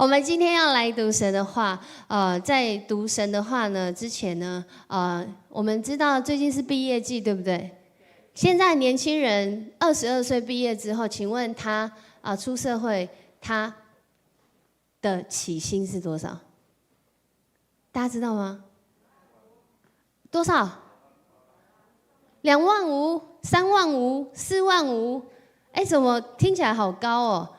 我们今天要来读神的话，在读神的话呢之前呢，我们知道最近是毕业季，对不对？现在年轻人22岁毕业之后，请问他出社会，他的起薪是多少？大家知道吗？多少？25000、35000、45000，哎，怎么听起来好高哦？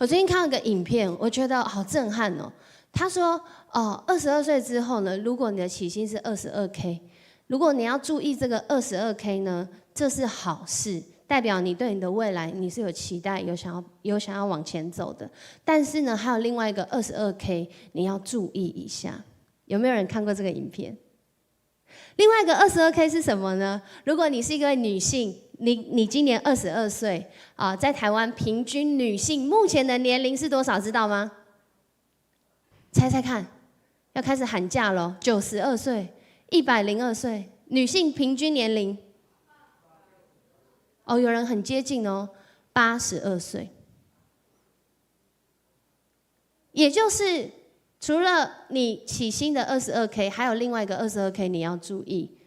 我最近看了个影片，我觉得好震撼哦。他说，22岁之后呢，如果你的起薪是22K， 如果你要注意这个22K 呢，这是好事，代表你对你的未来你是有期待，有想要往前走的。但是呢，还有另外一个22K， 你要注意一下。有没有人看过这个影片？另外一个22K 是什么呢？如果你是一个女性，你今年22岁在台湾平均女性目前的年龄是多少？知道吗？猜猜看，要开始喊价咯。92岁、102岁，女性平均年龄有人很接近哦，82岁。也就是除了你起薪的22K， 还有另外一个22K 你要注意，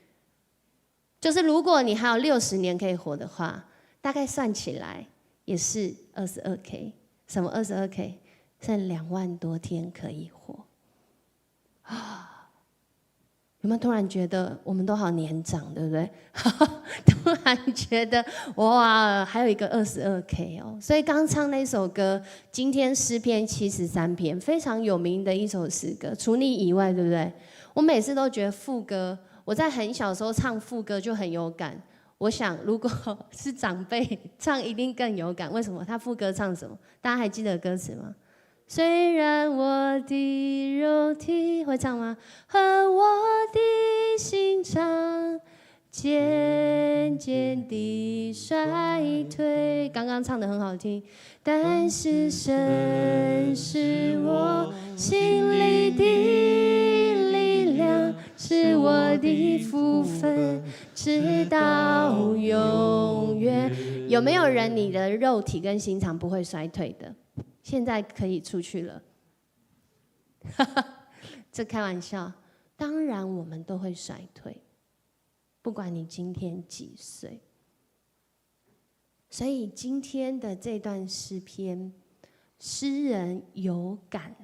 就是如果你还有60年可以活的话，大概算起来也是22K。什么22K？ 剩2万多天可以活。有没有突然觉得我们都好年长，对不对？突然觉得哇，还有一个22K 哦。所以刚唱那首歌，今天诗篇73篇，非常有名的一首诗歌。除你以外，对不对？我每次都觉得副歌，我在很小的时候唱副歌就很有感。我想，如果是长辈唱，一定更有感。为什么？他副歌唱什么？大家还记得歌词吗？虽然我的肉体会唱吗？和我的心肠渐渐地衰退。刚刚唱得很好听，但是神是我心里的力量，是我的福分，直到永远。有没有人你的肉体跟心肠不会衰退的？现在可以出去了，这开玩笑。当然我们都会衰退，不管你今天几岁。所以今天的这段诗篇，诗人有感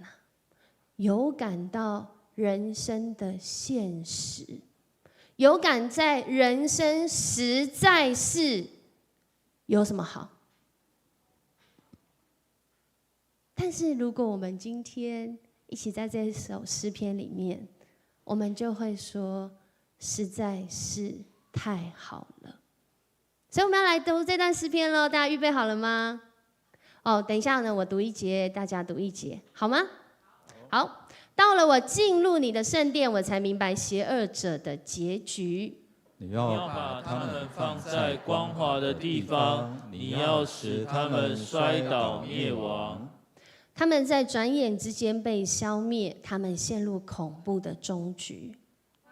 有感到人生的现实，有感在人生实在是有什么好。但是如果我们今天一起在这首诗篇里面，我们就会说实在是太好了。所以我们要来读这段诗篇咯，大家预备好了吗？等一下呢，我读一节，大家读一节，好吗？好。到了我进入你的圣殿，我才明白邪恶者的结局。你要把他们放在光滑的地方，你要使他们摔倒灭亡。他们在转眼之间被消灭，他们陷入恐怖的终局。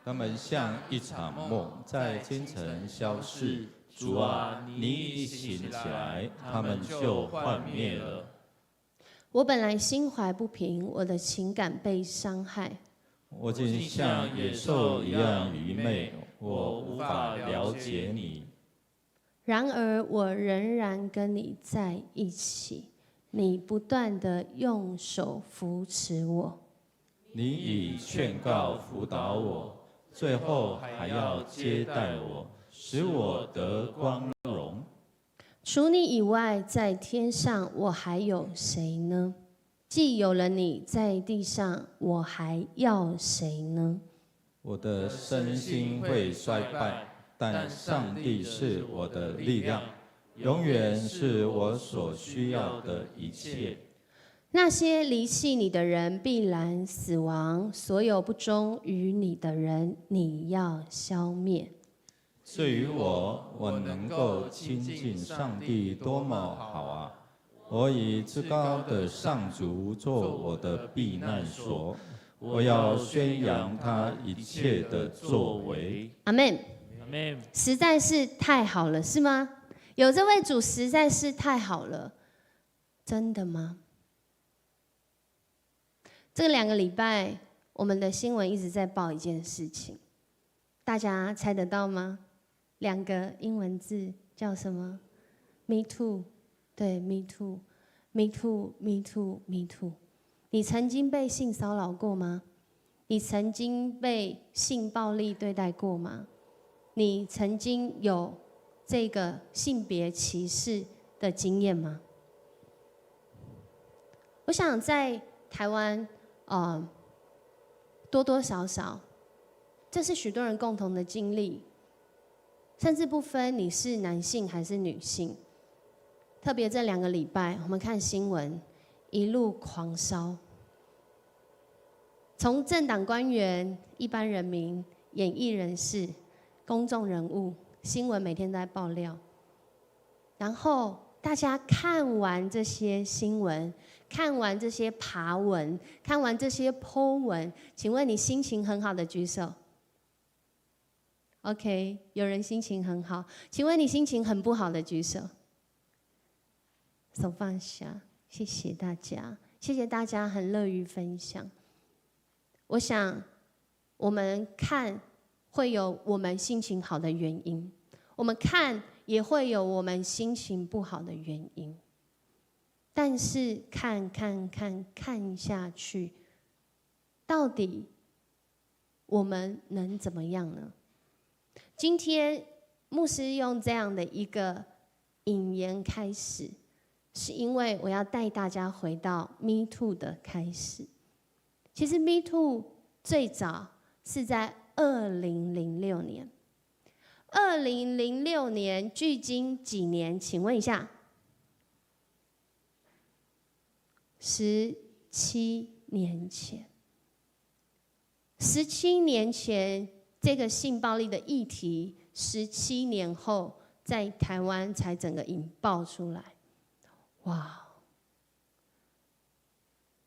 他们像一场梦，在清晨消逝。主啊，你一醒起来，他们就幻灭了。我本来心怀不平，我的情感被伤害。我竟像野兽一样愚昧，我无法了解你。然而我仍然跟你在一起。你不断地用手扶持我，你以劝告辅导我，最后还要接待我，使我得光荣。除你以外，在天上我还有谁呢？既有了你在地上，我还要谁呢？我的身心会衰败，但上帝是我的力量，永远是我所需要的一切。那些离弃你的人必然死亡，所有不忠于你的人，你要消灭。至于我能够亲近上帝，多么好啊！我以至高的上主做我的避难所，我要宣扬他一切的作为。阿们，阿们。实在是太好了，是吗？有这位主实在是太好了，真的吗？这2个礼拜，我们的新闻一直在报一件事情，大家猜得到吗？2个英文字叫什么 ？Me too， 对 ，Me too，Me too，Me too，Me too。你曾经被性骚扰过吗？你曾经被性暴力对待过吗？你曾经有这个性别歧视的经验吗？我想在台湾，多多少少，这是许多人共同的经历，甚至不分你是男性还是女性。特别这2个礼拜，我们看新闻，一路狂烧。从政党官员、一般人民、演艺人士、公众人物，新闻每天都在爆料。然后大家看完这些新闻，看完这些爬文，看完这些 po 文，请问你心情很好的举手。OK， 有人心情很好，请问你心情很不好的举手。手放下，谢谢大家，谢谢大家很乐于分享。我想，我们看会有我们心情好的原因，我们看也会有我们心情不好的原因。但是看下去，到底我们能怎么样呢？今天牧师用这样的一个引言开始，是因为我要带大家回到 Me Too 的开始。其实 Me Too 最早是在2006年，2006年距今几年？请问一下，17年前。17年前，这个性暴力的议题，17年后在台湾才整个引爆出来。哇！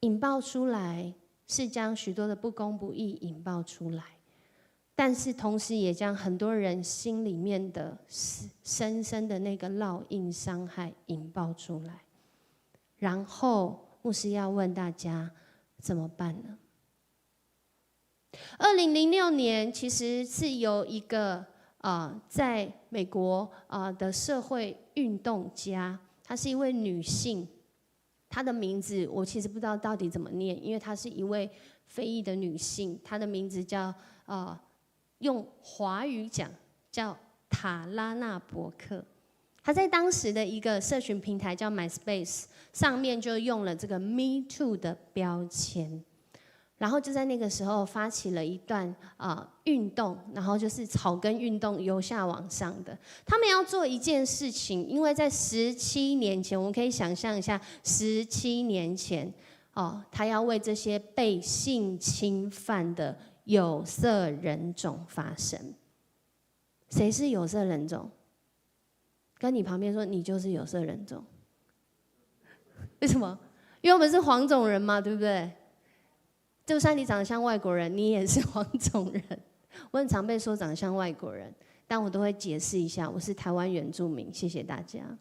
引爆出来是将许多的不公不义引爆出来，但是同时也将很多人心里面的深深的那个烙印伤害引爆出来。然后牧师要问大家怎么办呢？2006年其实是由一个在美国的社会运动家，她是一位女性，她的名字我其实不知道到底怎么念，因为她是一位非裔的女性，她的名字叫用华语讲叫塔拉纳伯克。她在当时的一个社群平台叫 MySpace 上面就用了这个 Me Too 的标签。然后就在那个时候发起了一段运动，然后就是草根运动，由下往上的。他们要做一件事情，因为在17年前，我们可以想象一下，17年前，他要为这些被性侵犯的有色人种发声。谁是有色人种？跟你旁边说，你就是有色人种。为什么？因为我们是黄种人嘛，对不对？就算你长得像外国人，你也是黄种人。我很常被说长得像外国人，但我都会解释一下，我是台湾原住民。谢谢大家。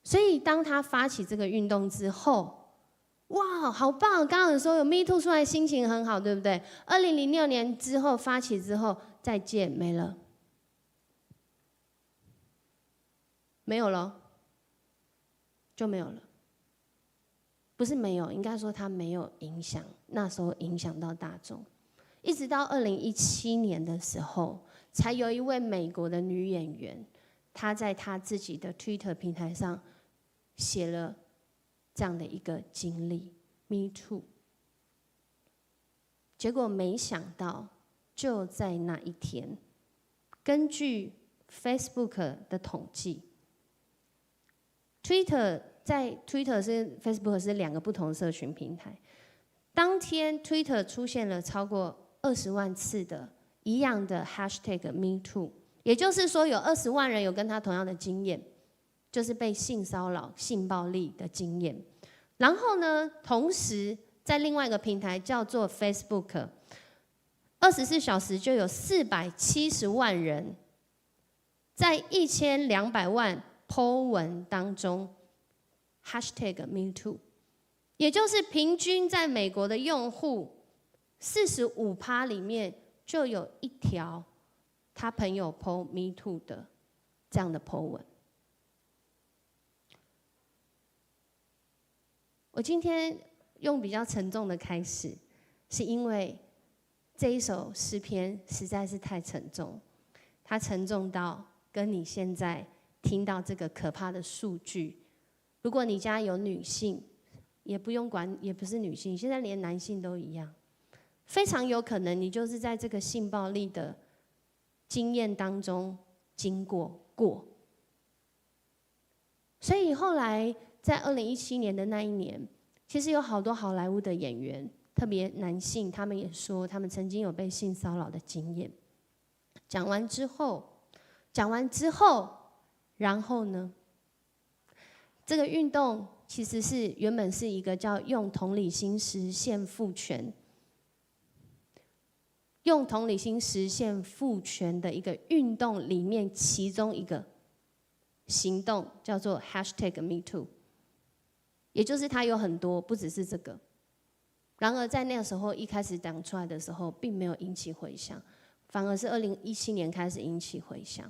所以当他发起这个运动之后，哇，好棒！刚刚有说有 Me Too 出来，心情很好，对不对？2006年之后发起之后，再见，没了，没有了，就没有了。不是没有，应该说它没有影响，那时候影响到大众，一直到2017年的时候，才有一位美国的女演员，她在她自己的 Twitter 平台上写了这样的一个经历 ，Me Too。结果没想到，就在那一天，根据 Facebook 的统计 ，Twitter。在 Twitter 是 Facebook 是2个不同的社群平台。当天 Twitter 出现了超过20万次的一样的 #MeToo， 也就是说有20万人有跟他同样的经验，就是被性骚扰、性暴力的经验。然后呢，同时在另外一个平台叫做 Facebook，24小时就有470万人，在1200万 po 文当中。#MeToo，也就是平均在美国的用户45%里面就有一条他朋友 po Me Too 的这样的 po 文。我今天用比较沉重的开始，是因为这一首诗篇实在是太沉重，它沉重到跟你现在听到这个可怕的数据，如果你家有女性，也不用管，也不是女性，现在连男性都一样，非常有可能你就是在这个性暴力的经验当中经过。所以后来在2017年的那一年，其实有好多好莱坞的演员，特别男性，他们也说他们曾经有被性骚扰的经验。讲完之后，然后呢？这个运动其实是原本是一个叫用同理心实现父权，用同理心实现父权的一个运动里面，其中一个行动叫做 #MeToo， 也就是它有很多，不只是这个。然而在那个时候一开始讲出来的时候，并没有引起回响，反而是2017年开始引起回响。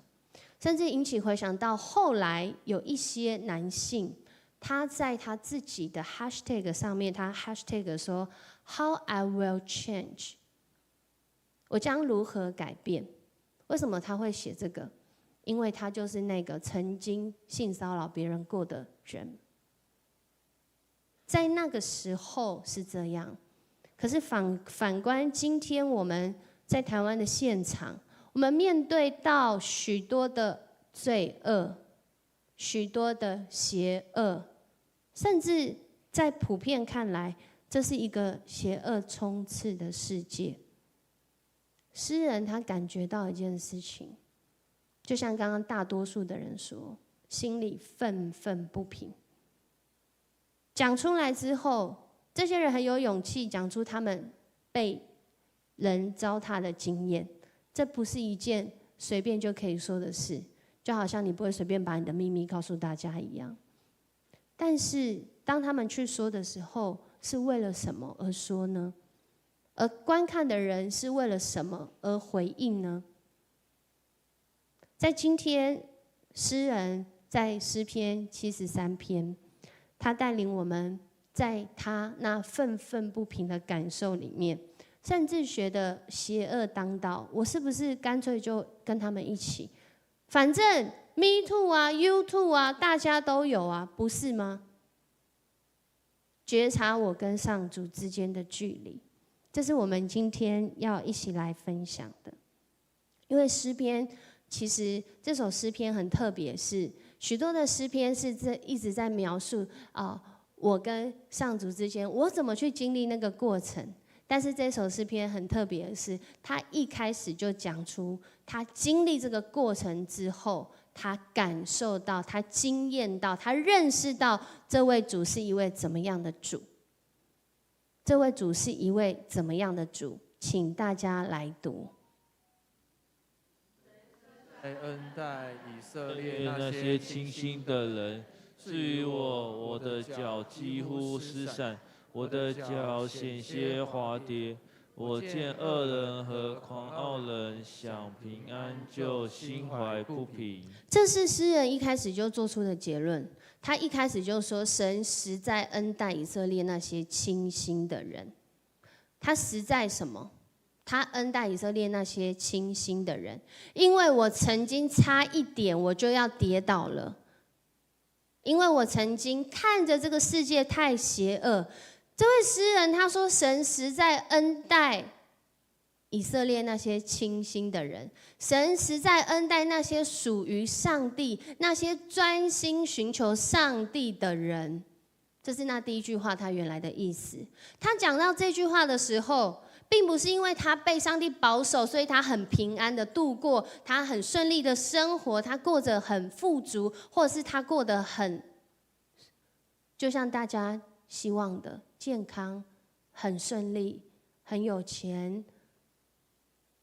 甚至引起回响到后来有一些男性，他在他自己的 hashtag 上面，他 hashtag 说 How I will change， 我将如何改变？为什么他会写这个？因为他就是那个曾经性骚扰别人过的人。在那个时候是这样，可是反观今天我们在台湾的现场，我们面对到许多的罪恶，许多的邪恶，甚至在普遍看来，这是一个邪恶充斥的世界。诗人他感觉到一件事情，就像刚刚大多数的人说，心里愤愤不平。讲出来之后，这些人很有勇气讲出他们被人糟蹋的经验。这不是一件随便就可以说的事，就好像你不会随便把你的秘密告诉大家一样。但是当他们去说的时候，是为了什么而说呢？而观看的人是为了什么而回应呢？在今天，诗人在诗篇73篇，他带领我们在他那愤愤不平的感受里面，甚至觉得邪恶当道，我是不是干脆就跟他们一起？反正 Me Too 啊 You Too 啊，大家都有啊，不是吗？觉察我跟上主之间的距离，这是我们今天要一起来分享的。因为诗篇，其实这首诗篇很特别，是许多的诗篇是一直在描述我跟上主之间，我怎么去经历那个过程。但是这首诗篇很特别的是，他一开始就讲出他经历这个过程之后，他感受到，他经验到，他认识到这位主是一位怎么样的主。这位主是一位怎么样的主？请大家来读。恩待以色列那些清心的人，至于我的脚几乎失散，我的脚险些滑跌。我见恶人和狂傲人想平安，就心怀不平。这是诗人一开始就做出的结论。他一开始就说，神实在恩待以色列那些清心的人。他实在什么？他恩待以色列那些清心的人，因为我曾经差一点我就要跌倒了，因为我曾经看着这个世界太邪恶。这位诗人他说，神实在恩待以色列那些清心的人，神实在恩待那些属于上帝、那些专心寻求上帝的人。这是那第一句话他原来的意思。他讲到这句话的时候，并不是因为他被上帝保守，所以他很平安的度过，他很顺利的生活，他过着很富足，或者是他过得很就像大家希望的健康、很顺利、很有钱、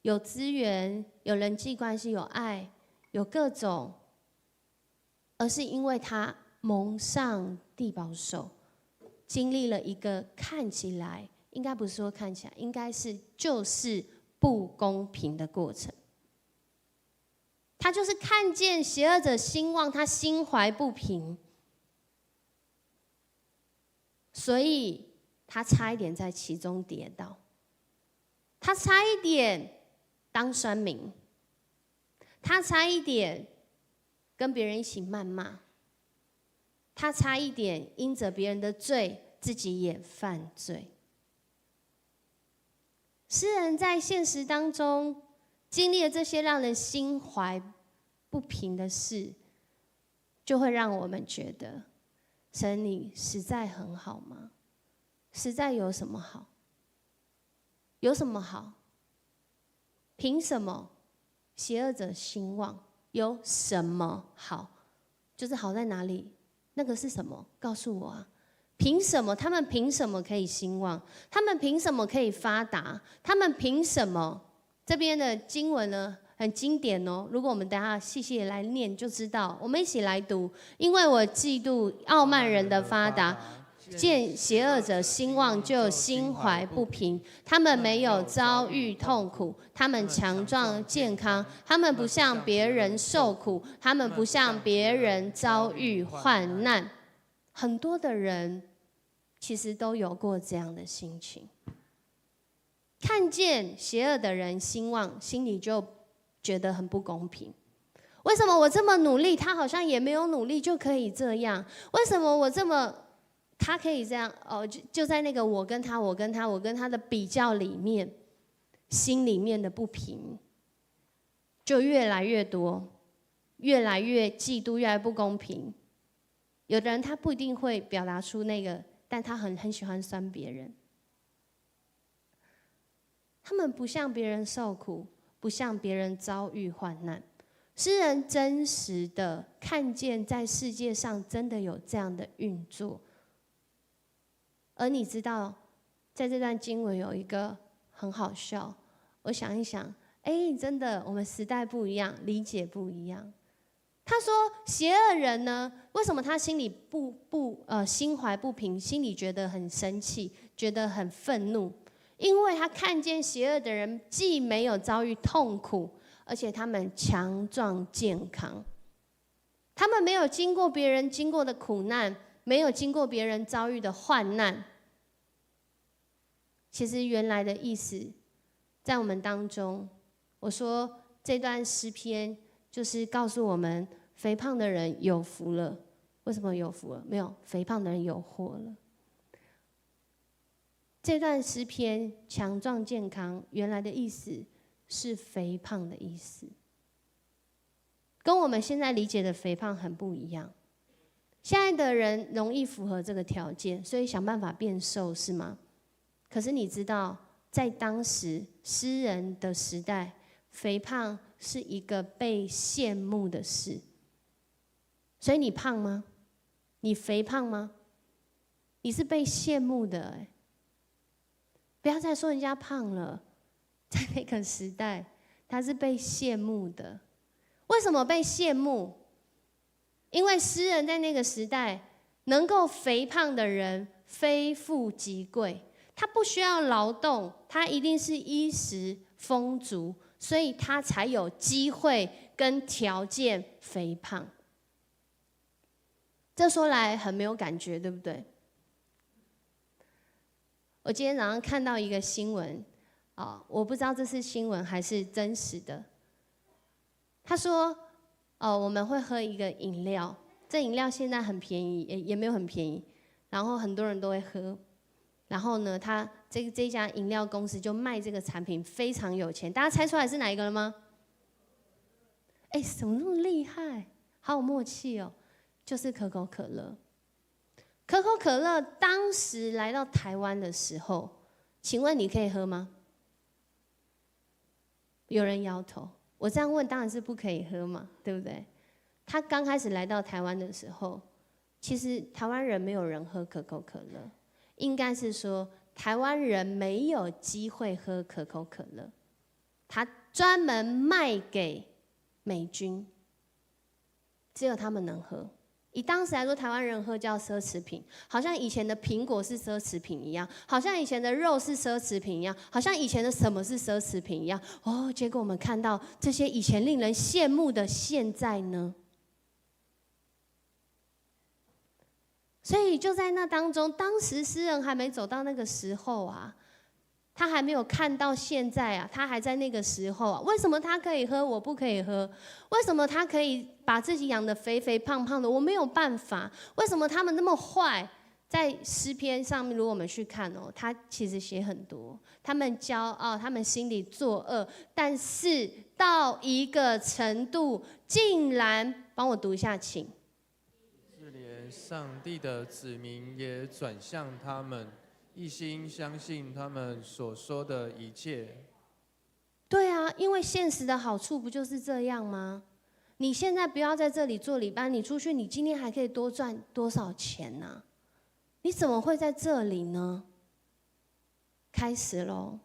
有资源、有人际关系、有爱、有各种，而是因为他蒙上帝保守，经历了一个看起来，应该不是说看起来，应该是就是不公平的过程。他就是看见邪恶者兴旺，他心怀不平，所以他差一点在其中跌倒，他差一点当酸民，他差一点跟别人一起谩骂，他差一点因着别人的罪，自己也犯罪。诗人在现实当中经历了这些让人心怀不平的事，就会让我们觉得，神你实在很好吗？实在有什么好？有什么好？凭什么邪恶者兴旺？有什么好？就是好在哪里？那个是什么？告诉我啊！凭什么？他们凭什么可以兴旺？他们凭什么可以发达？他们凭什么？这边的经文呢，很经典哦。如果我们等一下细细来念，就知道。我们一起来读：因为我嫉妒傲慢人的发达，见邪恶者兴旺，就心怀不平。他们没有遭遇痛苦，他们强壮健康，他们不像别人受苦，他们不像别人遭遇患难。很多的人其实都有过这样的心情，看见邪恶的人兴旺，心里就觉得很不公平。为什么我这么努力，他好像也没有努力就可以这样？为什么我这么，他可以这样？哦，就在那个我跟他的比较里面，心里面的不平就越来越多，越来越嫉妒，越来越不公平。有的人他不一定会表达出那个，但他很喜欢酸别人。他们不像别人受苦，不像别人遭遇患难。诗人真实的看见，在世界上真的有这样的运作。而你知道，在这段经文有一个很好笑，我想一想，真的，我们时代不一样，理解不一样。他说：“邪恶人呢，为什么他心里心怀不平，心里觉得很生气，觉得很愤怒？因为他看见邪恶的人既没有遭遇痛苦，而且他们强壮健康，他们没有经过别人经过的苦难，没有经过别人遭遇的患难。其实原来的意思，在我们当中，我说这段诗篇就是告诉我们。”肥胖的人有福了，为什么有福了？没有，肥胖的人有祸了。这段诗篇强壮健康，原来的意思是肥胖的意思，跟我们现在理解的肥胖很不一样。现在的人容易符合这个条件，所以想办法变瘦，是吗？可是你知道，在当时诗人的时代，肥胖是一个被羡慕的事。所以你胖吗？你肥胖吗？你是被羡慕的不要再说人家胖了，在那个时代，他是被羡慕的。为什么被羡慕？因为诗人在那个时代，能够肥胖的人非富即贵，他不需要劳动，他一定是衣食丰足，所以他才有机会跟条件肥胖。这说来很没有感觉，对不对？我今天早上看到一个新闻，我不知道这是新闻还是真实的。他说，我们会喝一个饮料，这饮料现在很便宜，也没有很便宜，然后很多人都会喝。然后呢，他这家饮料公司就卖这个产品，非常有钱。大家猜出来是哪一个了吗？怎么那么厉害？好有默契哦！就是可口可乐。可口可乐当时来到台湾的时候，请问你可以喝吗？有人摇头。我这样问当然是不可以喝嘛，对不对？他刚开始来到台湾的时候，其实台湾人没有人喝可口可乐，应该是说台湾人没有机会喝可口可乐，他专门卖给美军，只有他们能喝。以当时来说，台湾人喝叫奢侈品，好像以前的苹果是奢侈品一样，好像以前的肉是奢侈品一样，好像以前的什么是奢侈品一样。哦，结果我们看到这些以前令人羡慕的，现在呢？所以就在那当中，当时诗人还没走到那个时候啊，他还没有看到现在啊，他还在那个时候啊。为什么他可以喝，我不可以喝？为什么他可以把自己养得肥肥胖胖的，我没有办法？为什么他们那么坏？在诗篇上面，如果我们去看哦，他其实写很多，他们骄傲，他们心里作恶，但是到一个程度，竟然帮我读一下，请。上帝的子民也转向他们，一心相信他们所说的一切。对啊，因为现实的好处不就是这样吗？你现在不要在这里做礼拜，你出去，你今天还可以多赚多少钱呢？你怎么会在这里呢？开始咯。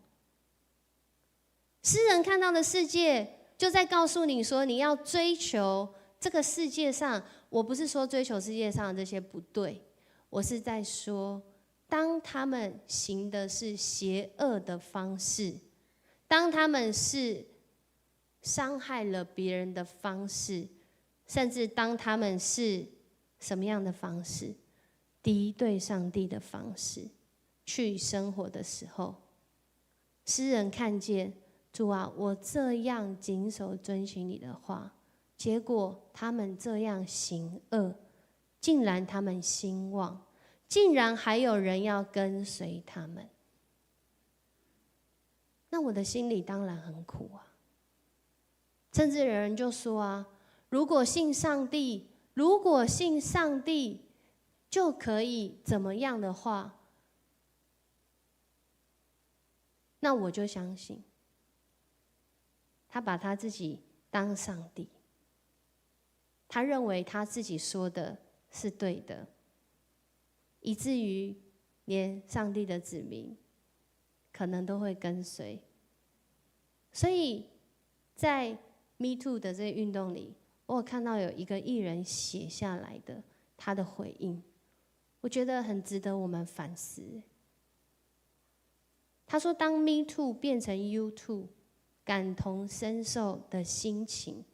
诗人看到的世界，就在告诉你说，你要追求这个世界上。我不是说追求世界上的这些不对，我是在说，当他们行的是邪恶的方式，当他们是伤害了别人的方式，甚至当他们是什么样的方式，敌对上帝的方式去生活的时候，诗人看见主啊，我这样谨守遵行你的话。结果他们这样行恶，竟然他们兴旺，竟然还有人要跟随他们。那我的心里当然很苦啊。甚至有人就说啊，如果信上帝就可以怎么样的话，那我就相信，他把他自己当上帝。他认为他自己说的是对的，以至于连上帝的子民可能都会跟随。所以在 Me Too 的这个运动里，我有看到有一个艺人写下来的他的回应，我觉得很值得我们反思。他说，当 Me Too 变成 You Too， 感同身受的心情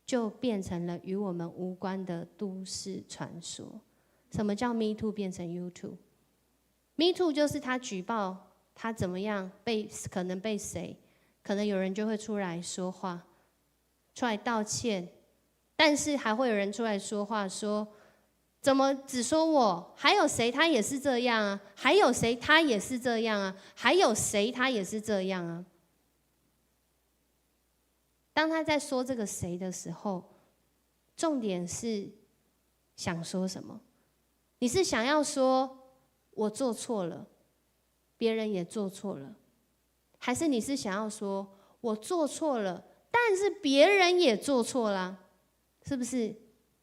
就变成了与我们无关的都市传说。什么叫 Me Too 变成 You Too？Me Too 就是他举报他怎么样可能被谁，可能有人就会出来说话，出来道歉，但是还会有人出来说话说，怎么只说我？还有谁他也是这样啊？还有谁他也是这样啊？还有谁他也是这样啊？当他在说这个谁的时候，重点是想说什么？你是想要说我做错了，别人也做错了，还是你是想要说我做错了，但是别人也做错了？是不是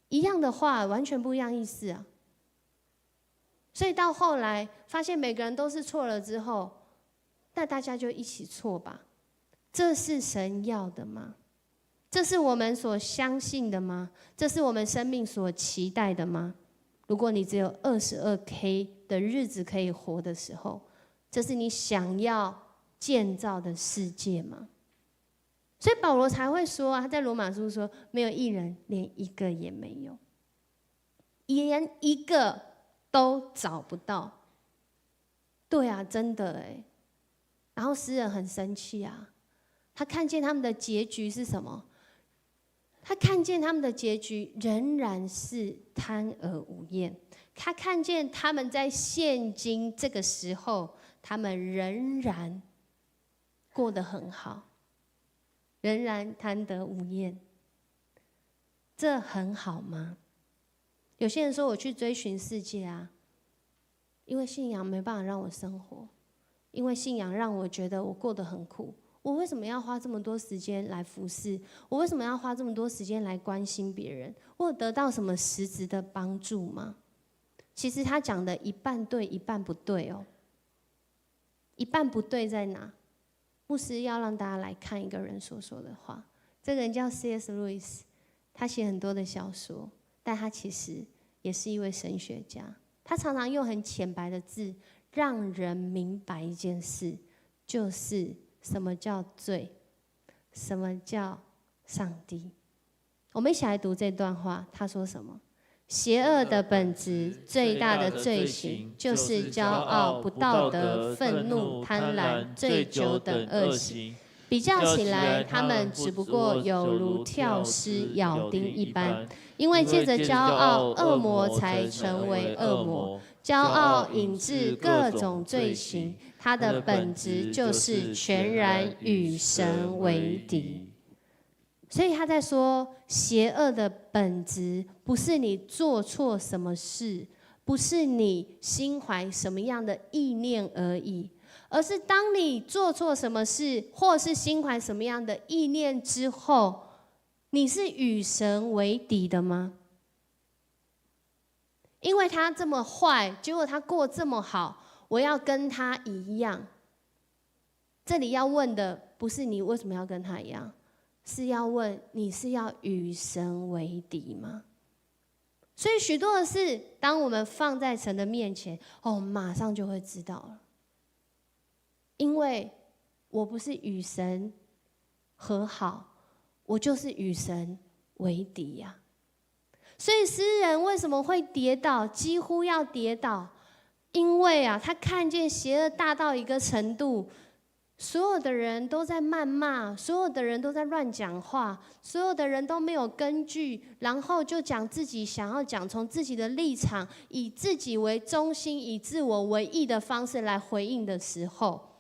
一样的话，完全不一样意思啊？所以到后来发现每个人都是错了之后，那大家就一起错吧。这是神要的吗？这是我们所相信的吗？这是我们生命所期待的吗？如果你只有22K 的日子可以活的时候，这是你想要建造的世界吗？所以保罗才会说啊，他在罗马书说，没有一人，连一个也没有，连一个都找不到。对啊，真的哎。然后诗人很生气啊，他看见他们的结局是什么？他看见他们的结局仍然是贪而无厌。他看见他们在现今这个时候，他们仍然过得很好，仍然贪得无厌。这很好吗？有些人说我去追寻世界啊，因为信仰没办法让我生活，因为信仰让我觉得我过得很苦。我为什么要花这么多时间来服侍？我为什么要花这么多时间来关心别人？我有得到什么实质的帮助吗？其实他讲的一半对，一半不对哦。一半不对在哪？牧师要让大家来看一个人所说的话。这个人叫 C.S. Lewis， 他写很多的小说，但他其实也是一位神学家，他常常用很浅白的字，让人明白一件事，就是什么叫罪，什么叫上帝。我们一起来读这段话，他说什么？邪恶的本质最大的罪行，就是骄傲、不道德、愤怒、贪婪、醉酒等恶行。比较起来，他们只不过有如跳蚤、咬钉一般。因为借着骄傲，恶魔才成为恶魔。骄傲引致各种罪行，它的本质就是全然与神为敌。所以他在说，邪恶的本质不是你做错什么事，不是你心怀什么样的意念而已，而是当你做错什么事，或是心怀什么样的意念之后，你是与神为敌的吗？因为他这么坏，结果他过这么好，我要跟他一样。这里要问的不是你为什么要跟他一样，是要问你是要与神为敌吗？所以许多的事，当我们放在神的面前，马上就会知道了。因为我不是与神和好，我就是与神为敌呀。所以诗人为什么会跌倒，几乎要跌倒？因为他看见邪恶大到一个程度，所有的人都在谩骂，所有的人都在乱讲话，所有的人都没有根据，然后就讲自己想要讲，从自己的立场，以自己为中心，以自我为义的方式来回应的时候，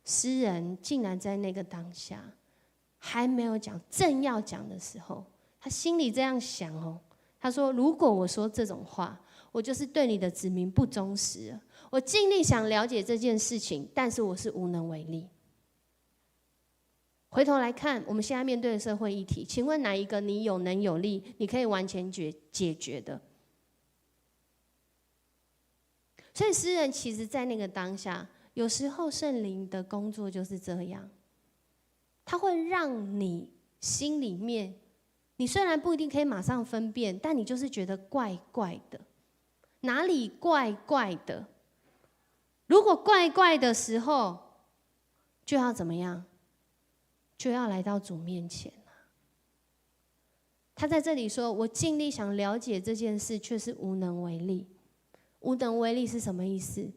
诗人竟然在那个当下还没有讲，正要讲的时候，他心里这样想他说：“如果我说这种话，我就是对你的子民不忠实了。我尽力想了解这件事情，但是我是无能为力。”回头来看，我们现在面对的社会议题，请问哪一个你有能有力，你可以完全解决的？所以诗人其实在那个当下，有时候圣灵的工作就是这样，他会让你心里面，你虽然不一定可以马上分辨，但你就是觉得怪怪的，哪里怪怪的？如果怪怪的时候，就要怎么样？就要来到主面前了。他在这里说：“我尽力想了解这件事，却是无能为力。”无能为力是什么意思？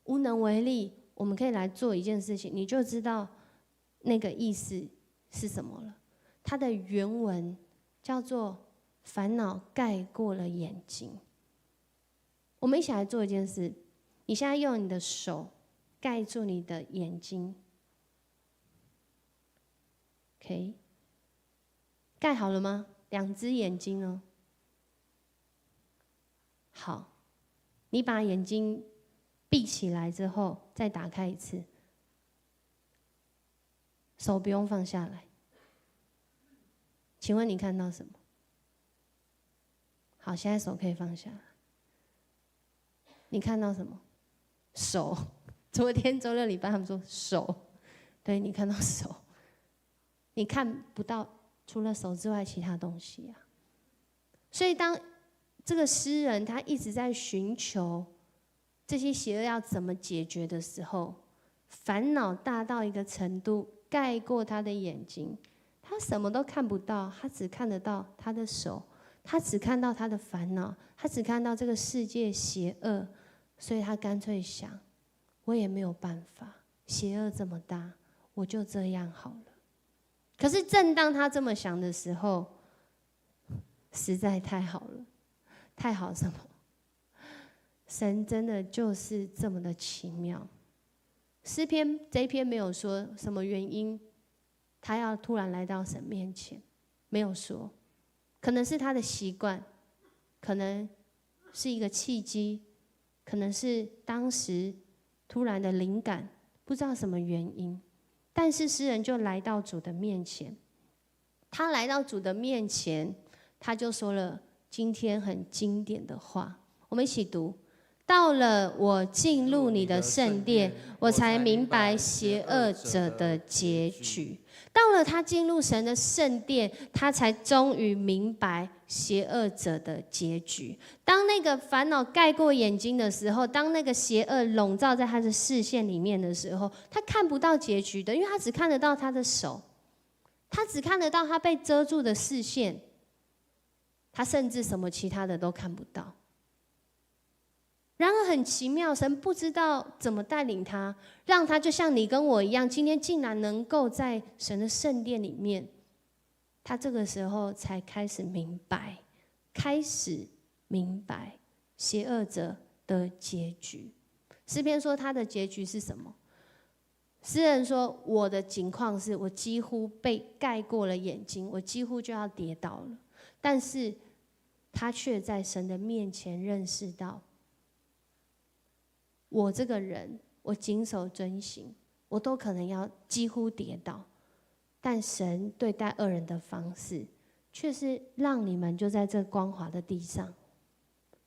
无能为力，我们可以来做一件事情，你就知道那个意思是什么了。它的原文叫做“烦恼盖过了眼睛”。我们一起来做一件事，你现在用你的手盖住你的眼睛 ，OK？ 盖好了吗？2只眼睛哦。好，你把眼睛闭起来之后，再打开一次，手不用放下来。请问你看到什么？好，现在手可以放下来。你看到什么？手。昨天周六礼拜他们说手，对，你看到手，你看不到除了手之外其他东西啊。所以当这个诗人他一直在寻求这些邪恶要怎么解决的时候，烦恼大到一个程度，盖过他的眼睛，他什么都看不到，他只看得到他的手，他只看到他的烦恼，他只看到这个世界邪恶，所以他干脆想，我也没有办法，邪恶这么大，我就这样好了。可是正当他这么想的时候，实在太好了。太好什么？神真的就是这么的奇妙。诗篇这一篇没有说什么原因，他要突然来到神面前，没有说，可能是他的习惯，可能是一个契机，可能是当时突然的灵感，不知道什么原因。但是诗人就来到主的面前，他来到主的面前，他就说了今天很经典的话，我们一起读：到了我进入你的圣殿，我才明白邪恶者的结局。到了他进入神的圣殿，他才终于明白邪恶者的结局。当那个烦恼盖过眼睛的时候，当那个邪恶笼罩在他的视线里面的时候，他看不到结局的，因为他只看得到他的手，他只看得到他被遮住的视线，他甚至什么其他的都看不到。然而很奇妙，神不知道怎么带领他，让他就像你跟我一样，今天竟然能够在神的圣殿里面，他这个时候才开始明白邪恶者的结局。诗篇说他的结局是什么？诗人说我的境况是我几乎被盖过了眼睛，我几乎就要跌倒了，但是他却在神的面前认识到，我这个人，我谨守遵行，我都可能要几乎跌倒，但神对待恶人的方式，却是让你们就在这光滑的地上，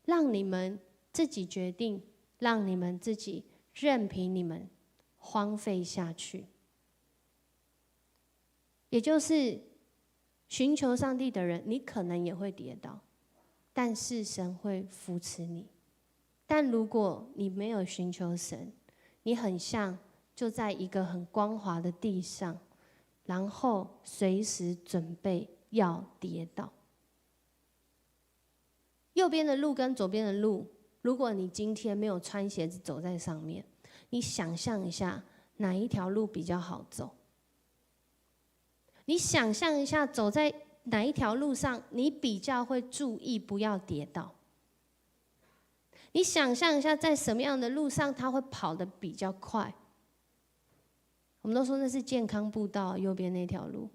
让你们自己决定，让你们自己任凭你们荒废下去。也就是寻求上帝的人，你可能也会跌倒，但是神会扶持你。但如果你没有寻求神，你很像就在一个很光滑的地上，然后随时准备要跌倒。右边的路跟左边的路，如果你今天没有穿鞋子走在上面，你想象一下哪一条路比较好走？你想象一下走在哪一条路上，你比较会注意不要跌倒？你想象一下，在什么样的路上他会跑得比较快？我们都说那是健康步道，右边那条路，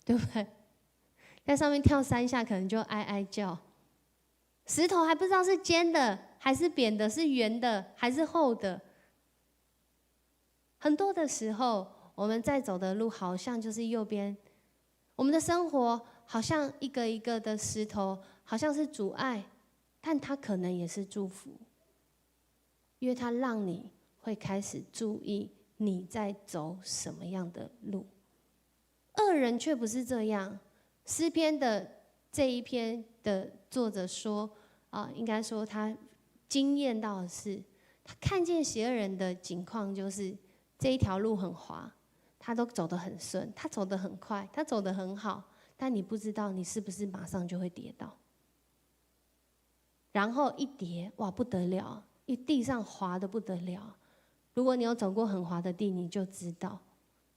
对不对？在上面跳3下，可能就哀哀叫。石头还不知道是尖的还是扁的，是圆的还是厚的。很多的时候，我们在走的路好像就是右边，我们的生活好像一个一个的石头，好像是阻碍，但它可能也是祝福，因为它让你会开始注意你在走什么样的路。恶人却不是这样。诗篇的这一篇的作者说，应该说他经验到的是，他看见邪恶人的境况就是这一条路很滑，他都走得很顺，他走得很快，他走得很好，但你不知道你是不是马上就会跌倒。然后一跌，哇，不得了，一地上滑得不得了。如果你有走过很滑的地，你就知道，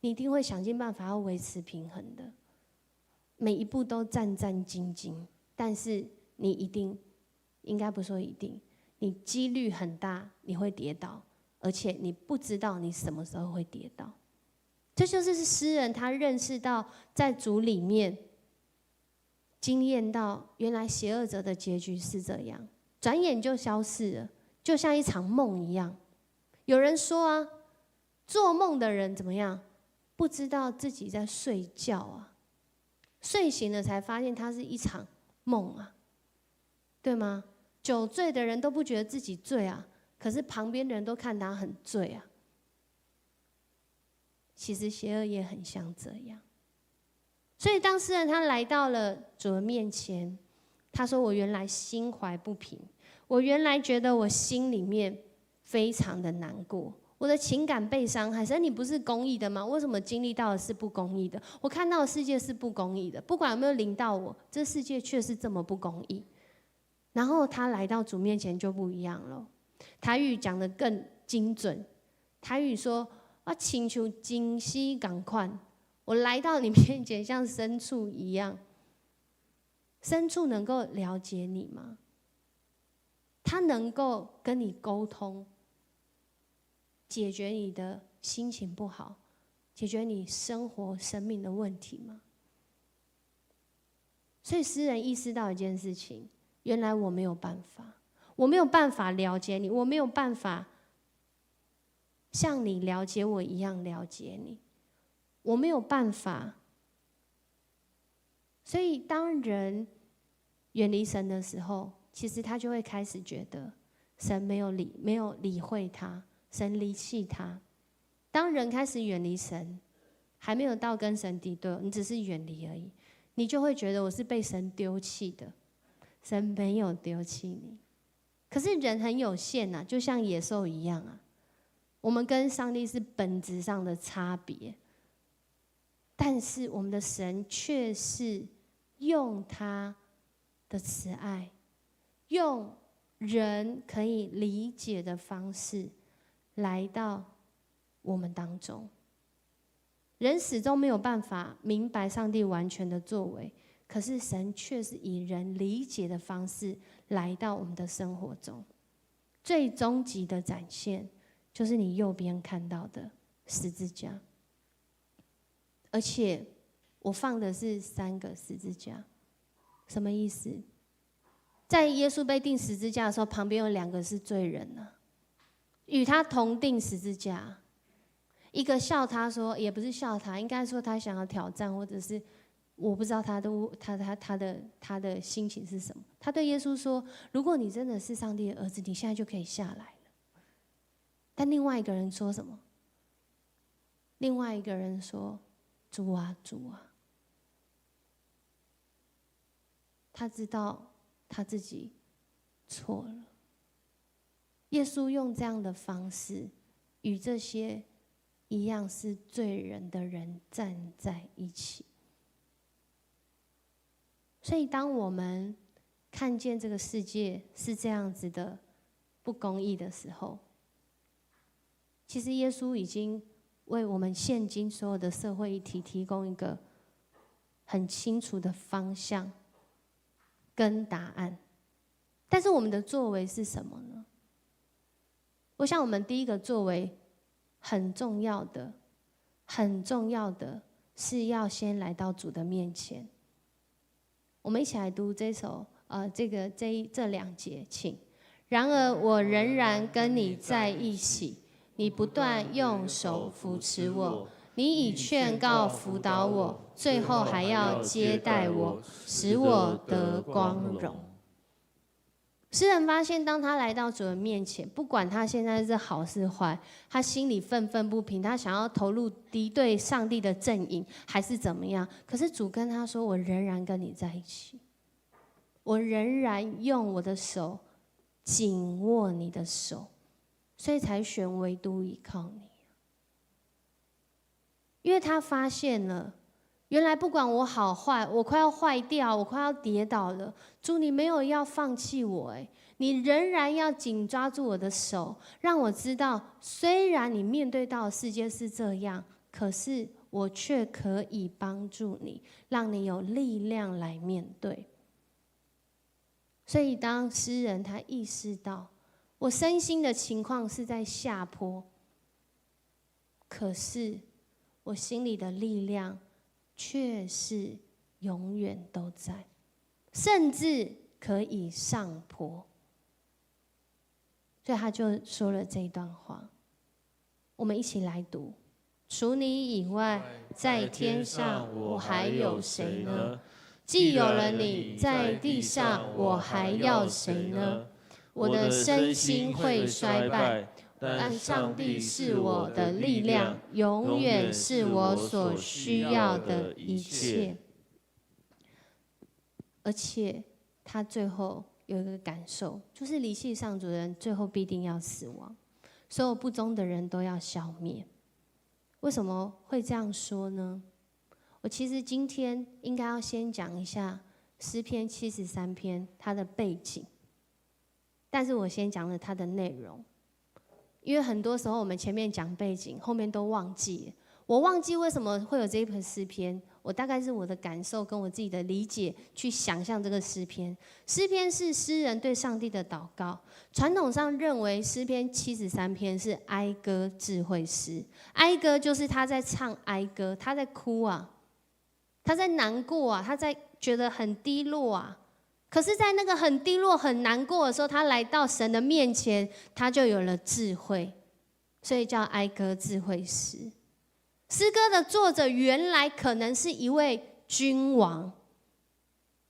你一定会想尽办法要维持平衡的，每一步都战战兢兢。但是你一定，应该不说一定，你几率很大你会跌倒，而且你不知道你什么时候会跌倒。这就是诗人他认识到，在主里面经验到，原来邪恶者的结局是这样，转眼就消逝了，就像一场梦一样。有人说啊，做梦的人怎么样？不知道自己在睡觉啊，睡醒了才发现它是一场梦啊，对吗？酒醉的人都不觉得自己醉啊，可是旁边的人都看他很醉啊。其实邪恶也很像这样。所以当诗人他来到了主的面前，他说：“我原来心怀不平，我原来觉得我心里面非常的难过，我的情感被伤害。神，你不是公义的吗？为什么经历到的是不公义的？我看到的世界是不公义的，不管有没有临到我，这世界却是这么不公义。”然后他来到主面前就不一样了。台语讲得更精准，台语说：“我亲像金丝同款，我来到你面前像牲畜一样。”牲畜能够了解你吗？他能够跟你沟通，解决你的心情不好，解决你生活生命的问题吗？所以诗人意识到一件事情，原来我没有办法，我没有办法了解你，我没有办法像你了解我一样了解你，我没有办法。所以当人远离神的时候，其实他就会开始觉得神没有理会他，神离弃他。当人开始远离神，还没有到跟神敌对，你只是远离而已，你就会觉得我是被神丢弃的。神没有丢弃你，可是人很有限啊，就像野兽一样啊。我们跟上帝是本质上的差别，但是我们的神却是用他的慈爱，用人可以理解的方式来到我们当中。人始终没有办法明白上帝完全的作为，可是神却是以人理解的方式来到我们的生活中。最终极的展现就是你右边看到的十字架，而且我放的是3个十字架。什么意思？在耶稣被钉十字架的时候，旁边有2个是罪人啊，与他同钉十字架。一个笑他说，也不是笑他，应该说他想要挑战，或者是我不知道他的心情是什么。他对耶稣说：“如果你真的是上帝的儿子，你现在就可以下来了。”但另外一个人说什么？另外一个人说：“主啊，主啊！”他知道他自己错了。耶稣用这样的方式与这些一样是罪人的人站在一起。所以当我们看见这个世界是这样子的不公义的时候，其实耶稣已经为我们现今所有的社会议题提供一个很清楚的方向跟答案。但是我们的作为是什么呢？我想我们第一个作为很重要的是要先来到主的面前。我们一起来读这首这2节，请。然而我仍然跟你在一起，你不断用手扶持我，你以劝告辅导我，最后还要接待我，使我得光荣。诗人发现，当他来到主的面前，不管他现在是好是坏，他心里愤愤不平，他想要投入敌对上帝的阵营，还是怎么样？可是主跟他说：“我仍然跟你在一起，我仍然用我的手紧握你的手，所以才选唯独依靠你。”因为他发现了，原来不管我好坏，我快要坏掉，我快要跌倒了，主你没有要放弃我，你仍然要紧抓住我的手，让我知道，虽然你面对到的世界是这样，可是我却可以帮助你，让你有力量来面对。所以当诗人他意识到，我身心的情况是在下坡，可是我心里的力量却是永远都在，甚至可以上坡。所以他就说了这一段话，我们一起来读：除你以外，在天上我还有谁呢？既有了你，在地上我还要谁呢？我的身心会衰败，但上帝是我的力量，永远是我所需要的一切。而且他最后有一个感受，就是离弃上主的人最后必定要死亡，所有不忠的人都要消灭。为什么会这样说呢？我其实今天应该要先讲一下诗篇73篇它的背景，但是我先讲了它的内容，因为很多时候我们前面讲背景，后面都忘记了。我忘记为什么会有这一篇诗篇，我大概是我的感受跟我自己的理解去想象这个诗篇。诗篇是诗人对上帝的祷告，传统上认为诗篇73篇是哀歌智慧诗。哀歌就是他在唱哀歌，他在哭啊，他在难过啊，他在觉得很低落啊。可是在那个很低落很难过的时候，他来到神的面前，他就有了智慧，所以叫哀歌智慧诗。诗歌的作者原来可能是一位君王，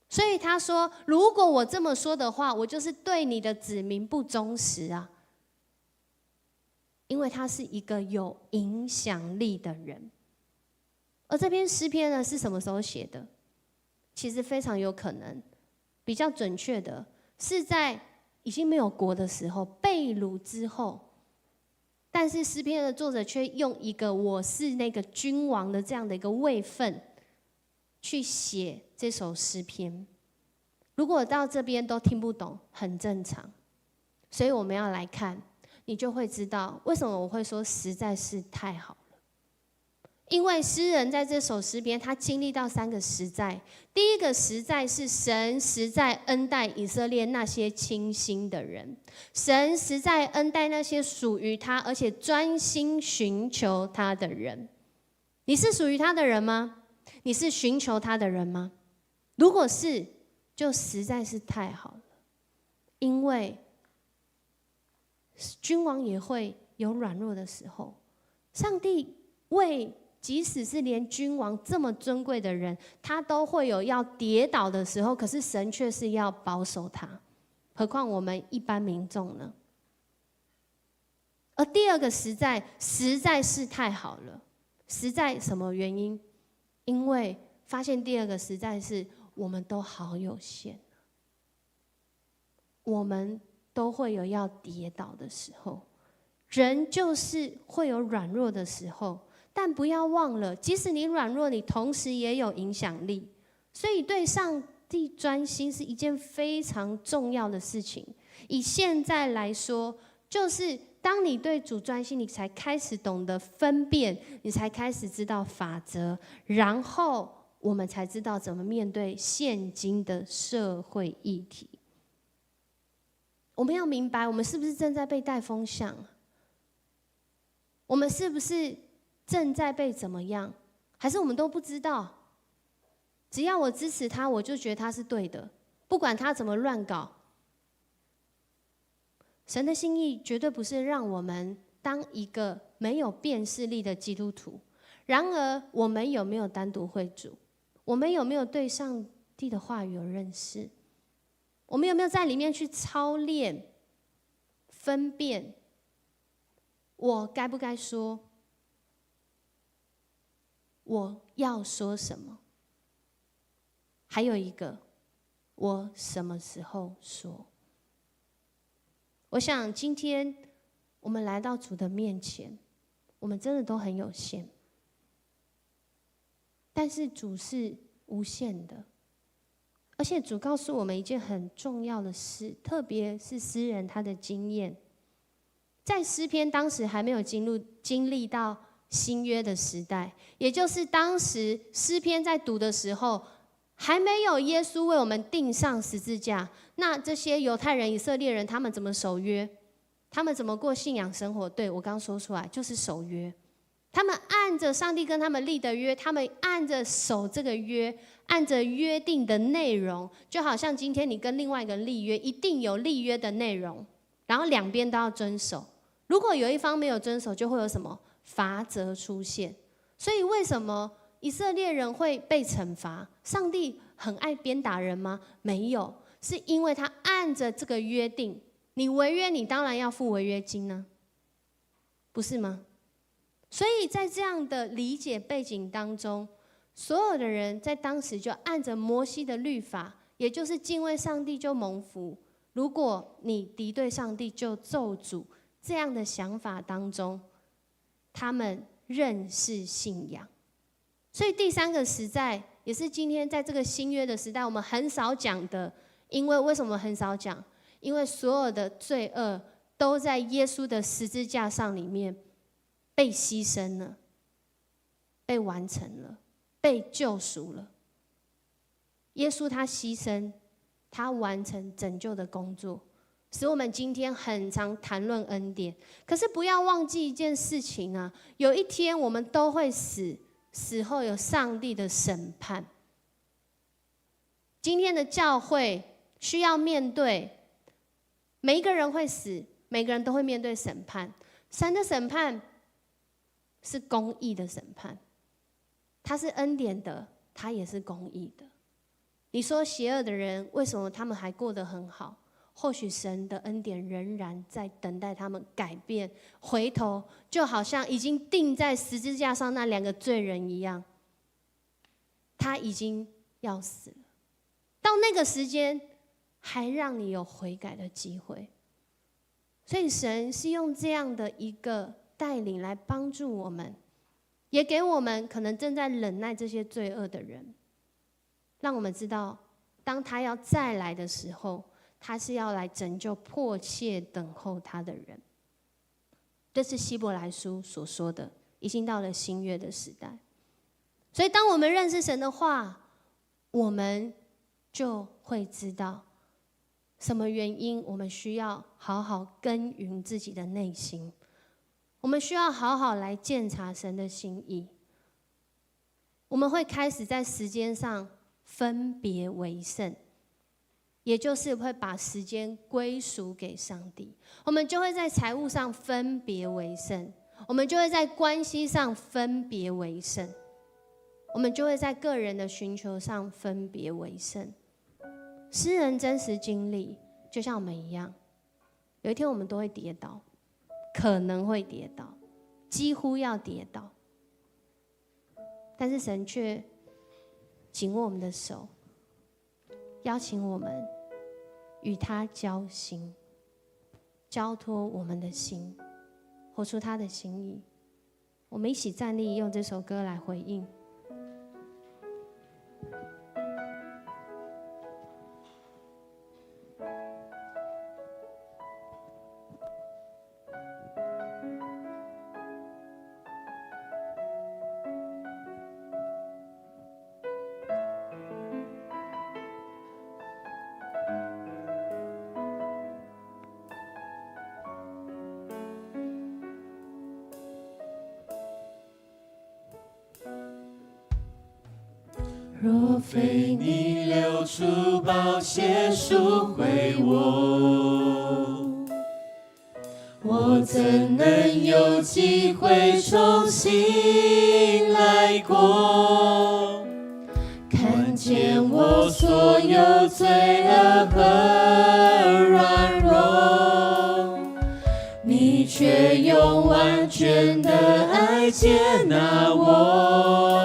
所以他说，如果我这么说的话，我就是对你的子民不忠实啊。因为他是一个有影响力的人。而这篇诗篇呢，是什么时候写的？其实非常有可能，比较准确的是在已经没有国的时候，被掳之后。但是诗篇的作者却用一个我是那个君王的这样的一个位分去写这首诗篇。如果到这边都听不懂，很正常。所以我们要来看，你就会知道为什么我会说实在是太好了。因为诗人在这首诗篇，他经历到3个实在。第一个实在是神实在恩待以色列那些清心的人，神实在恩待那些属于他而且专心寻求他的人。你是属于他的人吗？你是寻求他的人吗？如果是，就实在是太好了。因为君王也会有软弱的时候，上帝即使是连君王这么尊贵的人，他都会有要跌倒的时候，可是神却是要保守他，何况我们一般民众呢？而第二个实在是太好了。实在什么原因？因为发现第二个实在是我们都好有限，我们都会有要跌倒的时候，人就是会有软弱的时候。但不要忘了，即使你软弱，你同时也有影响力。所以对上帝专心是一件非常重要的事情。以现在来说，就是当你对主专心，你才开始懂得分辨，你才开始知道法则，然后我们才知道怎么面对现今的社会议题。我们要明白，我们是不是正在被带风向？我们是不是正在被怎么样？还是我们都不知道？只要我支持他，我就觉得他是对的，不管他怎么乱搞。神的心意绝对不是让我们当一个没有辨识力的基督徒。然而，我们有没有单独会主？我们有没有对上帝的话语有认识？我们有没有在里面去操练、分辨，我该不该说？我要说什么？还有一个，我什么时候说？我想今天我们来到主的面前，我们真的都很有限，但是主是无限的。而且主告诉我们一件很重要的事，特别是诗人他的经验。在诗篇当时还没有经历到新约的时代，也就是当时诗篇在读的时候，还没有耶稣为我们钉上十字架。那这些犹太人、以色列人，他们怎么守约？他们怎么过信仰生活？对，我刚说出来，就是守约。他们按着上帝跟他们立的约，他们按着守这个约，按着约定的内容，就好像今天你跟另外一个人立约，一定有立约的内容，然后两边都要遵守。如果有一方没有遵守，就会有什么罚则出现。所以为什么以色列人会被惩罚？上帝很爱鞭打人吗？没有，是因为他按着这个约定，你违约，你当然要付违约金呢，不是吗？所以在这样的理解背景当中，所有的人在当时就按着摩西的律法，也就是敬畏上帝就蒙福，如果你敌对上帝就咒诅，这样的想法当中，他们认识信仰。所以第三个实在，也是今天在这个新约的时代我们很少讲的。因为为什么很少讲？因为所有的罪恶都在耶稣的十字架上里面被牺牲了，被完成了，被救赎了。耶稣他牺牲，他完成拯救的工作，使我们今天很常谈论恩典。可是不要忘记一件事情啊，有一天我们都会死，死后有上帝的审判。今天的教会需要面对，每一个人会死，每个人都会面对审判。神的审判是公义的审判，他是恩典的，他也是公义的。你说邪恶的人为什么他们还过得很好？或许神的恩典仍然在等待他们改变回头，就好像已经钉在十字架上那2个罪人一样，他已经要死了，到那个时间还让你有悔改的机会。所以神是用这样的一个带领来帮助我们，也给我们可能正在忍耐这些罪恶的人，让我们知道当他要再来的时候，他是要来拯救迫切等候他的人。这是希伯来书所说的，已经到了新约的时代。所以当我们认识神的话，我们就会知道什么原因我们需要好好耕耘自己的内心，我们需要好好来鉴察神的心意。我们会开始在时间上分别为圣，也就是会把时间归属给上帝。我们就会在财务上分别为圣，我们就会在关系上分别为圣，我们就会在个人的寻求上分别为圣。诗人真实经历就像我们一样，有一天我们都会跌倒，可能会跌倒，几乎要跌倒，但是神却紧握我们的手，邀请我们与他交心，交托我们的心，活出他的心意。我们一起站立，用这首歌来回应。若非你流出宝血赎回我，我怎能有机会重新来过？看见我所有罪恶和软弱，你却用完全的爱接纳我。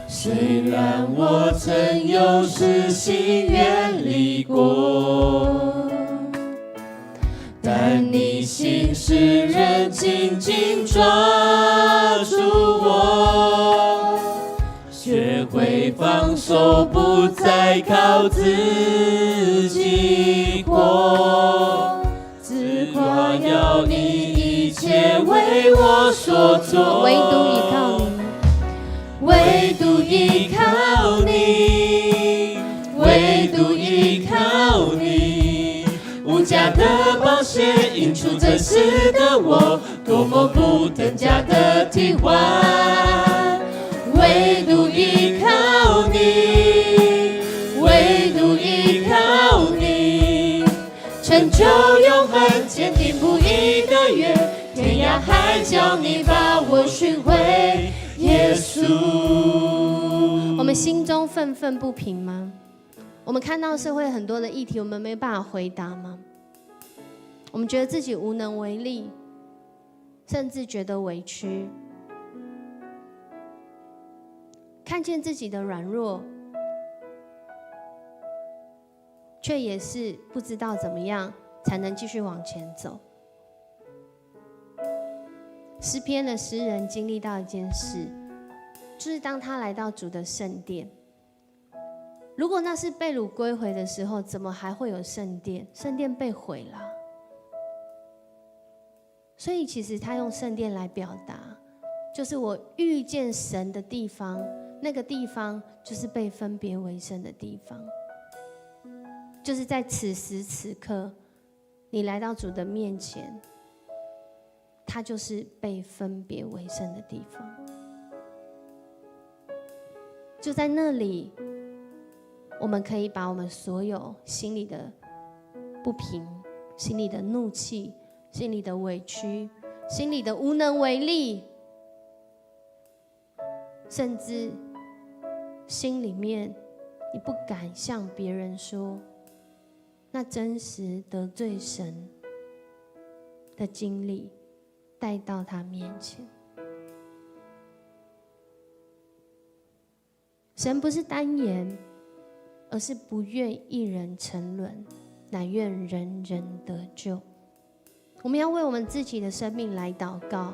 虽然我曾有时心远离过，但你心事仍紧紧抓住我，学会放手，不再靠自己活，自夸要你一切为我所做，唯独依靠你，唯独依靠你，唯独依靠你，无价的宝血印出真实的我，多么不等价的替换。唯独依靠你，唯独依靠你，成就永恒坚定不移的约，天涯海角你把我寻回。耶稣，我们心中愤愤不平吗？我们看到社会很多的议题，我们没办法回答吗？我们觉得自己无能为力，甚至觉得委屈，看见自己的软弱，却也是不知道怎么样才能继续往前走。诗篇的诗人经历到一件事，就是当他来到主的圣殿，如果那是被掳归回的时候，怎么还会有圣殿？圣殿被毁了。所以其实他用圣殿来表达，就是我遇见神的地方，那个地方就是被分别为圣的地方，就是在此时此刻你来到主的面前，它就是被分别为圣的地方。就在那里，我们可以把我们所有心里的不平、心里的怒气、心里的委屈、心里的无能为力，甚至心里面你不敢向别人说那真实得罪神的经历带到他面前。神不是单言，而是不愿一人沉沦，乃愿人人得救。我们要为我们自己的生命来祷告，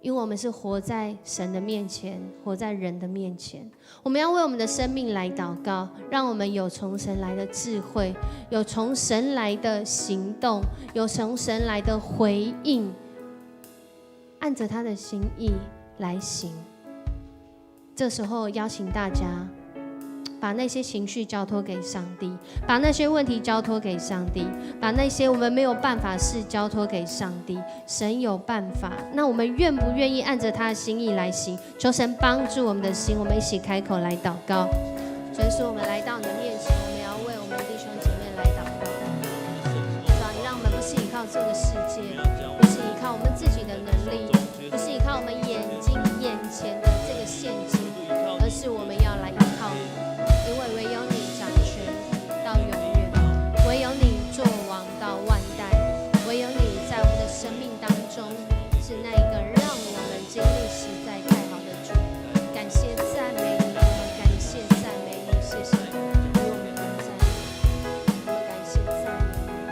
因为我们是活在神的面前，活在人的面前。我们要为我们的生命来祷告，让我们有从神来的智慧，有从神来的行动，有从神来的回应，按着他的心意来行。这时候邀请大家把那些情绪交托给上帝，把那些问题交托给上帝，把那些我们没有办法事交托给上帝。神有办法，那我们愿不愿意按着他的心意来行？求神帮助我们的心，我们一起开口来祷告。所以说我们来到你的面前，我们要为我们的弟兄姐妹来祷告。主啊，你让我们不是依靠这个世界，不是依靠我们自己的能力，不是依靠我们眼前的这个陷阱，而是我们要来依靠你，因为唯有你掌权到永远，唯有你作王到万代，唯有你在我们的生命当中是那一个让我们经历实在太好的主。感谢赞美你，我们感谢赞美你，谢谢你与我们同在，我们感谢赞美你。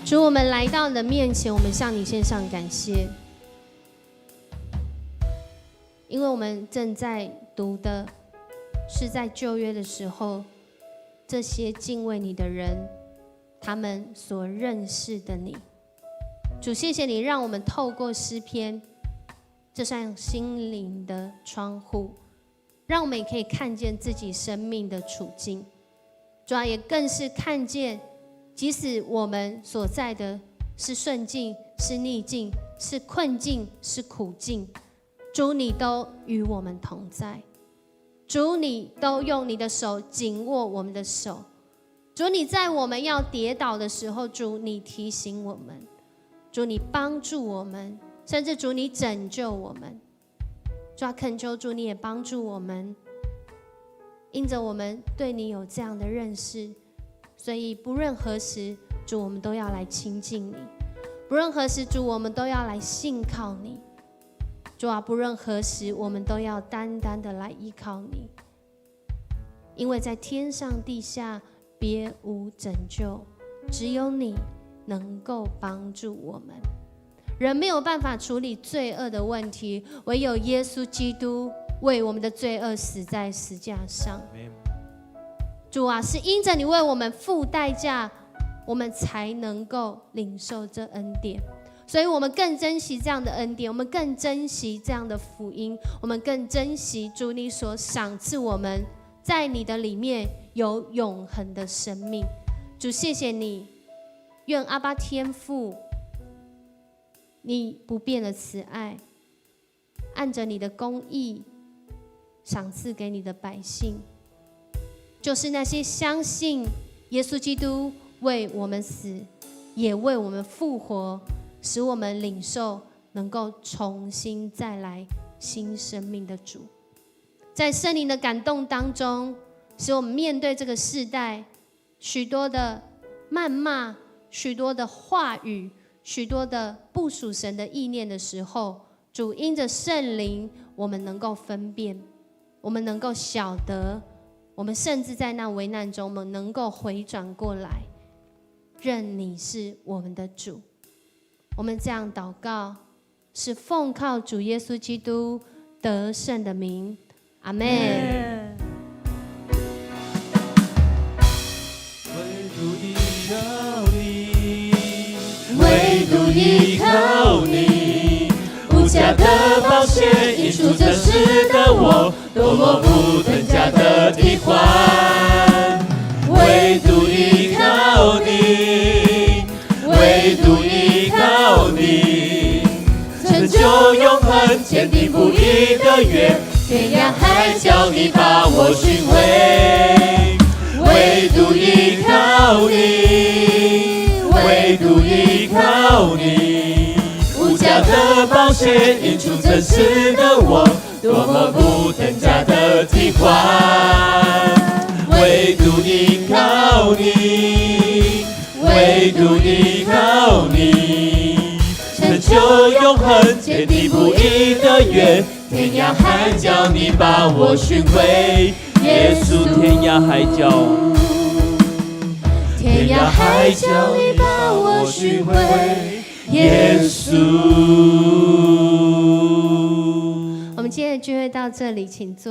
主，我们来到你的面前，我们向你献上感谢，因为我们正在读的是在旧约的时候，这些敬畏你的人他们所认识的你。主，谢谢你让我们透过诗篇这扇心灵的窗户，让我们也可以看见自己生命的处境。主啊，也更是看见即使我们所在的是顺境，是逆境，是困境，是苦境，主你都与我们同在。主你都用你的手紧握我们的手。主你在我们要跌倒的时候，主你提醒我们，主你帮助我们，甚至主你拯救我们。主啊，恳求主你也帮助我们，因着我们对你有这样的认识，所以不论何时，主我们都要来亲近你；不论何时，主我们都要来信靠你。主啊，不论何时，我们都要单单的来依靠你，因为在天上地下别无拯救，只有你能够帮助我们。人没有办法处理罪恶的问题，唯有耶稣基督为我们的罪恶死在十架上。主啊，是因着你为我们付代价，我们才能够领受这恩典。所以我们更珍惜这样的恩典，我们更珍惜这样的福音，我们更珍惜主你所赏赐我们在你的里面有永恒的生命。主，谢谢你，愿阿爸天父你不变的慈爱，按着你的公义赏赐给你的百姓，就是那些相信耶稣基督为我们死，也为我们复活，使我们领受能够重新再来新生命的主。在圣灵的感动当中，使我们面对这个世代许多的谩骂，许多的话语，许多的不属神的意念的时候，主因着圣灵，我们能够分辨，我们能够晓得，我们甚至在那危难中，我们能够回转过来，认你是我们的主。我们这样祷告，是奉靠主耶稣基督得胜的名，阿们。唯独依靠你，无价的宝血因赎真实的我，多么不等价的替换。唯独依靠你，唯独依靠你，成就永恒坚定不移的约，天涯海角你把我寻回。唯独依靠你，唯独依靠你，无价价的宝血，引出真实的我，多么不等价的替换。唯独依靠你，唯独依靠你，成就永恒坚定不移的约。天涯海角，你把我寻回，耶稣，天涯海角，天涯海角，你把我寻回，耶稣。我们今天的聚会到这里，请坐。